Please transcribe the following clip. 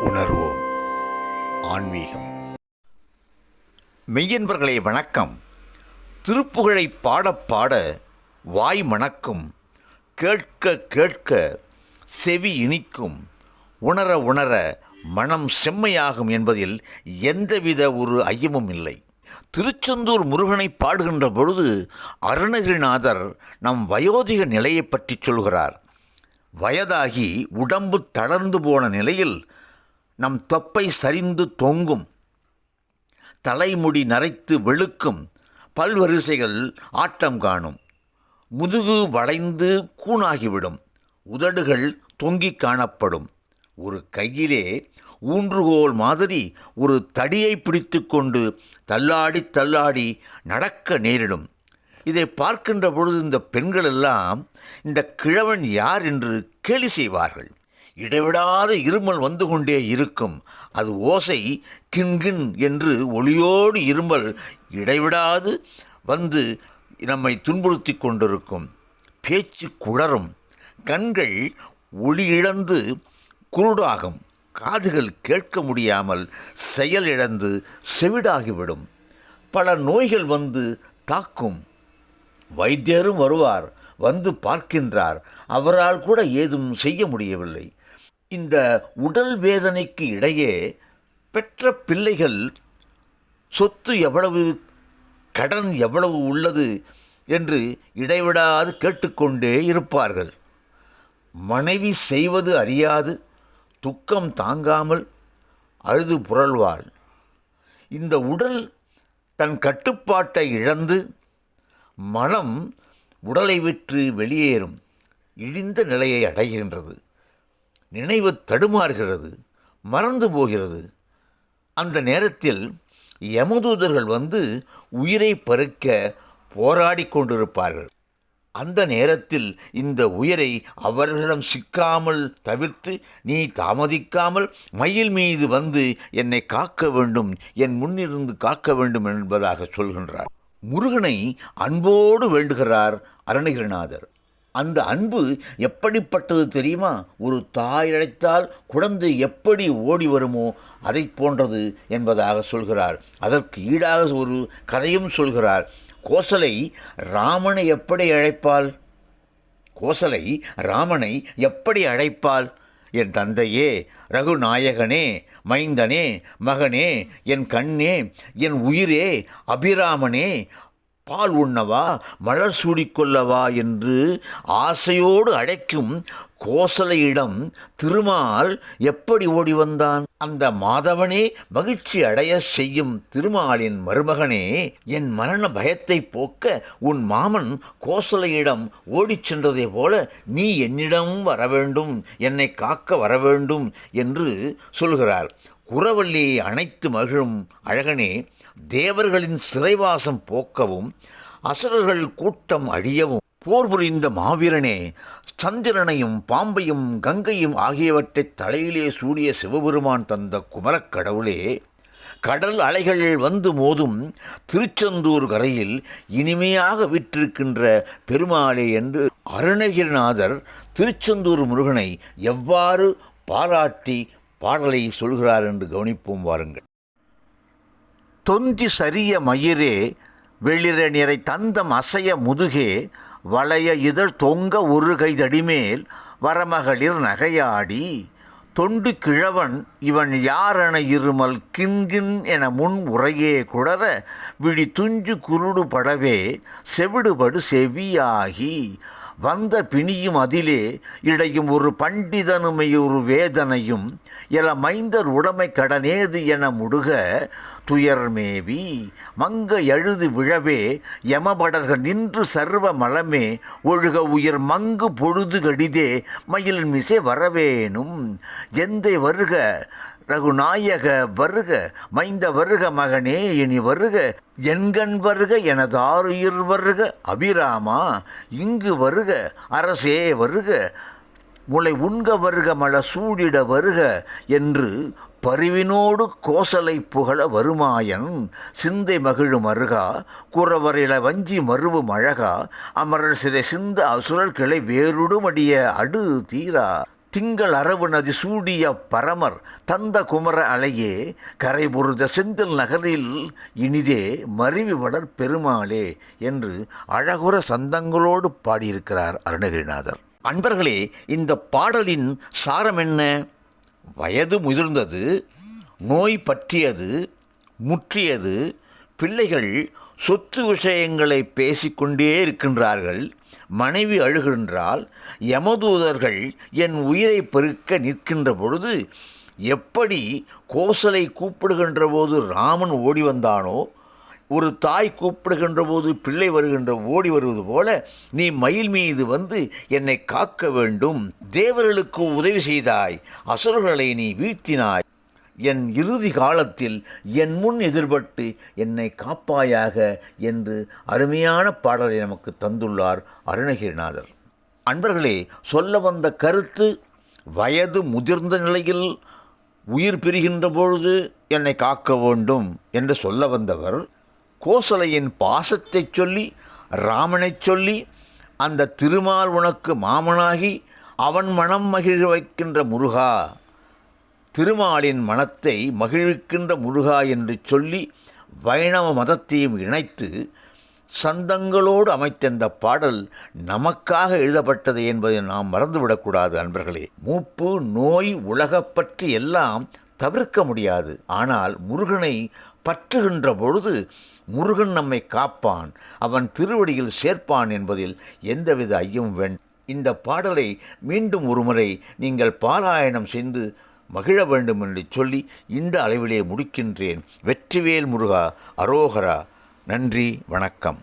உணர்வோம் ஆன்மீகம். மெய்யன்பர்களே வணக்கம். திருப்புகழை பாடப் பாட வாய் மணக்கும், கேட்க கேட்க செவி இனிக்கும், உணர உணர மனம் செம்மையாகும் என்பதில் எந்தவித ஒரு ஐயமும் இல்லை. திருச்செந்தூர் முருகனை பாடுகின்ற பொழுது அருணகிரிநாதர் நம் வயோதிக நிலையை பற்றி சொல்கிறார். வயதாகி உடம்பு தளர்ந்து போன நிலையில் நம் தொப்பை சரிந்து தொங்கும், தலைமுடி நரைத்து வெளுக்கும், பல்வரிசைகள் ஆட்டம் காணும், முதுகு வளைந்து கூணாகிவிடும், உதடுகள் தொங்கிக் காணப்படும். ஒரு கையிலே ஊன்றுகோல் மாதிரி ஒரு தடியை பிடித்து கொண்டு தள்ளாடி தள்ளாடி நடக்க நேரிடும். இதை பார்க்கின்ற பொழுது இந்த பெண்கள் எல்லாம் இந்த கிழவன் யார் என்று கேலி செய்வார்கள். இடைவிடாத இருமல் வந்து கொண்டே இருக்கும். அது ஓசை கிண்கின் என்று ஒளியோடு இருமல் இடைவிடாது வந்து நம்மை துன்புறுத்தி கொண்டிருக்கும். பேச்சு குளறும், கண்கள் ஒளி இழந்து குருடாகும், காதுகள் கேட்க முடியாமல் செயலிழந்து செவிடாகிவிடும். பல நோய்கள் வந்து தாக்கும். வைத்தியரும் வருவார், வந்து பார்க்கின்றார், அவரால் கூட ஏதும் செய்ய முடியவில்லை. இந்த உடல் வேதனைக்கு இடையே பெற்ற பிள்ளைகள் சொத்து எவ்வளவு, கடன் எவ்வளவு உள்ளது என்று இடைவிடாது கேட்டுக்கொண்டே இருப்பார்கள். மனைவி செய்வது அறியாது துக்கம் தாங்காமல் அழுது புரள்வாள். இந்த உடல் தன் கட்டுப்பாட்டை இழந்து மனம் உடலை விட்டு வெளியேறும் இழிந்த நிலையை அடைகின்றது. நினைவு தடுமாறுகிறது, மறந்து போகிறது. அந்த நேரத்தில் யமதூதர்கள் வந்து உயிரை பறிக்க போராடி கொண்டிருப்பார்கள். அந்த நேரத்தில் இந்த உயிரை அவர்களிடம் சிக்காமல் தவிர்த்து, நீ தாமதிக்காமல் மயில் மீது வந்து என்னை காக்க வேண்டும், என் முன்னிருந்து காக்க வேண்டும் என்பதாக சொல்கின்றார். முருகனை அன்போடு வேண்டுகிறார் அருணகிரிநாதர். அந்த அன்பு எப்படிப்பட்டது தெரியுமா? ஒரு தாய் அழைத்தால் குழந்தை எப்படி ஓடி வருமோ அதை போன்றது என்பதாக சொல்கிறார். அதற்கு ஈடாக ஒரு கதையும் சொல்கிறார். கோசலை ராமனை எப்படி அழைப்பாள்? கோசலை ராமனை எப்படி அழைப்பாள்? என் தந்தையே, ரகுநாயகனே, மைந்தனே, மகனே, என் கண்ணே, என் உயிரே, அபிராமனே, பால் உண்ணவா, மலர் சூடிக்கொள்ளவா என்று ஆசையோடு அழைக்கும் கோசலையிடம் திருமால் எப்படி ஓடி வந்தான்? அந்த மாதவனே மகிழ்ச்சி அடைய செய்யும் திருமாலின் மருமகனே, என் மரண பயத்தை போக்க உன் மாமன் கோசலையிடம் ஓடிச் சென்றதை போல நீ என்னிடம் வர வேண்டும், என்னை காக்க வர வேண்டும் என்று சொல்கிறார். குறவள்ளியை அணைத்து மகிழும் அழகனே, தேவர்களின் சிறைவாசம் போக்கவும் அசுரர்கள் கூட்டம் அழியவும் போர் புரிந்த மாவீரனே, சந்திரனையும் பாம்பையும் கங்கையும் ஆகியவற்றை தலையிலே சூடிய சிவபெருமான் தந்த குமரக் கடவுளே, கடல் அலைகள் வந்து மோதும் திருச்செந்தூர் கரையில் இனிமையாக விற்றிருக்கின்ற பெருமாளே என்று அருணகிரிநாதர் திருச்செந்தூர் முருகனை எவ்வாறு பாராட்டி பாடலை சொல்கிறார் என்று கவனிப்போம் வாருங்கள். தொந்தி சரிய மயிரே, வெளிர நிறை தந்தம் அசைய முதுகே, வளைய இதழ் தொங்க ஒரு கைதடிமேல் வரமகளிர் நகையாடி, தொண்டு கிழவன் இவன் யாரென இருமல் கிண்கின் என முன் உரையே குளர, விழி துஞ்சு குருடு படவே செவிடுபடு செவியாகி, வந்த பிணியும் அதிலே இடையும் ஒரு பண்டிதனுமையொரு வேதனையும், எல மைந்தர் உடைமை கடனேது என முடுக துயர்மேவி, மங்க எழுது விழவே யமபடர்கள் நின்று சர்வ மலமே ஒழுக உயிர் மங்கு பொழுது கடிதே மயில் மிசை வரவேனும், எந்தை வருக ரகுநாயக வருக, மைந்த வருக மகனே இனி வருக, எண்கண் வருக எனதாருயிர் வருக, அபிராமா இங்கு வருக, அரசே வருக, முளை உண்க வருக, மல சூடிட வருக என்று பரிவினோடு கோசலை புகழ வருமாயன், சிந்தை மகிழும் அருகா குறவரில வஞ்சி மருவும் அழகா, அமரர் சிறை சிந்த அசுரர் கிளை வேறுடுமடிய அடு தீரா, திங்கள் அரவு நதி சூடிய பரமர் தந்த குமர அலையே கரைபுருத செந்தில் நகரில் இனிதே மருவி வளர் பெருமாளே என்று அழகுற சந்தங்களோடு பாடியிருக்கிறார் அருணகிரிநாதர். அன்பர்களே, இந்த பாடலின் சாரம் என்ன? வயது முதிர்ந்தது, நோய் பற்றியது, முற்றியது, பிள்ளைகள் சொத்து விஷயங்களை பேசிக்கொண்டே இருக்கின்றார்கள், மனைவி அழுகின்றால், யமதூதர்கள் என் உயிரை பெருக்க நிற்கின்ற பொழுது எப்படி கோசலை கூப்பிடுகின்ற போது ராமன் ஓடி வந்தானோ, ஒரு தாய் கூப்பிடுகின்ற போது பிள்ளை ஓடி வருவது போல நீ மயில் மீது வந்து என்னை காக்க வேண்டும். தேவர்களுக்கு உதவி செய்தாய், அசுரர்களை நீ வீழ்த்தினாய், என் இறுதி காலத்தில் என் முன் எதிர்பட்டு என்னை காப்பாயாக என்று அருமையான பாடலை நமக்கு தந்துள்ளார் அருணகிரிநாதர். அன்பர்களே, சொல்ல வந்த கருத்து, வயது முதிர்ந்த நிலையில் உயிர் பிரிகின்ற பொழுது என்னை காக்க வேண்டும் என்று சொல்ல வந்தவர் கோசலையின் பாசத்தை சொல்லி, ராமனைச் சொல்லி, அந்த திருமால் உனக்கு மாமனாகி அவன் மனம் மகிழ வைக்கின்ற முருகா, திருமாலின் மனத்தை மகிழ்விக்கின்ற முருகா என்று சொல்லி வைணவ மதத்தையும் இணைத்து சந்தங்களோடு அமைத்த இந்த பாடல் நமக்காக எழுதப்பட்டது என்பதை நாம் மறந்துவிடக்கூடாது. அன்பர்களே, மூப்பு, நோய், உலகப்பற்றி எல்லாம் தவிர்க்க முடியாது. ஆனால் முருகனை பற்றுகின்ற பொழுது முருகன் நம்மை காப்பான், அவன் திருவடியில் சேர்ப்பான் என்பதில் எந்தவித ஐயமும் வேண்டாம். இந்த பாடலை மீண்டும் ஒருமுறை நீங்கள் பாராயணம் செய்து மகிழ வேண்டும் என்று சொல்லி இந்த அளவிலே முடிக்கின்றேன். வெற்றிவேல் முருகா, அரோகரா. நன்றி, வணக்கம்.